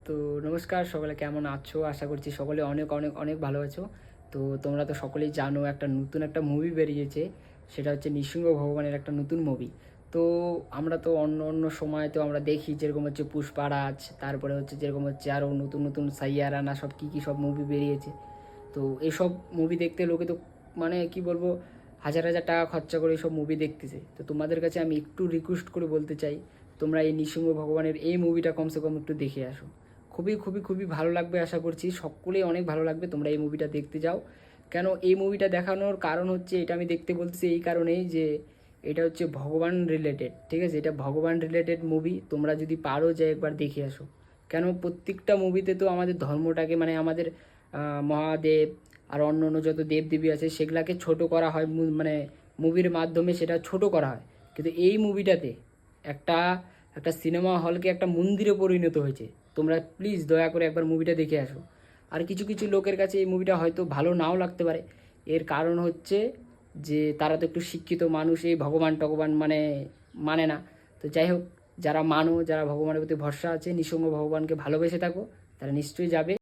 তো নমস্কার, সকলে কেমন আছো? আশা করছি সকলে অনেক অনেক অনেক ভালো আছো। তো তোমরা তো সকলেই জানো নতুন একটা মুভি বেরিয়েছে, সেটা হচ্ছে নৃসিংহ ভগবানের একটা নতুন মুভি। তো আমরা তো অন্য অন্য সময় তো আমরা দেখি, যেরকম হচ্ছে পুষ্পারাজ, তারপরে হচ্ছে যেরকম হচ্ছে আরও নতুন নতুন সাইয়ারানা সব কী কী সব মুভি বেরিয়েছে। তো এইসব মুভি দেখতে লোকে তো মানে কি বলবো, হাজার হাজার টাকা খরচা করে এইসব মুভি দেখতেছে। তো তোমাদের কাছে আমি একটু রিকোয়েস্ট করে বলতে চাই, তোমরা এই নৃসিংহ ভগবানের এই মুভিটা কমসে কম একটু দেখে আসো। খুবই খুবই খুবই ভালো লাগবে, আশা করছি সকলেই অনেক ভালো লাগবে। তোমরা এই মুভিটা দেখতে যাও। কেন এই মুভিটা দেখানোর কারণ হচ্ছে, এটা আমি দেখতে বলতেছি এই কারণেই যে এটা হচ্ছে ভগবান রিলেটেড, ঠিক আছে? এটা ভগবান রিলেটেড মুভি। তোমরা যদি পারো যে একবার দেখে আসো। কেন প্রত্যেকটা মুভিতে তো আমাদের ধর্মটাকে মানে আমাদের মহাদেব আর অন্য অন্য যত দেবদেবী আছে সেগুলাকে ছোট করা হয়, মানে মুভির মাধ্যমে সেটা ছোট করা হয়। কিন্তু এই মুভিটাতে একটা একটা সিনেমা হলকে একটা মন্দিরে পরিণত হয়েছে। তোমরা প্লিজ দয়া করে একবার মুভিটা দেখে আসো। আর কিছু কিছু লোকের কাছে এই মুভিটা হয়তো ভালো নাও লাগতে পারে। এর কারণ হচ্ছে যে তারা তো একটু শিক্ষিত মানুষ, এই ভগবান টগবান মানে না। তো যাই হোক, যারা ভগবানের প্রতি ভরসা আছে, নৃসিংহ ভগবানকে ভালোবেসে থাকো, তারা নিশ্চয়ই যাবে।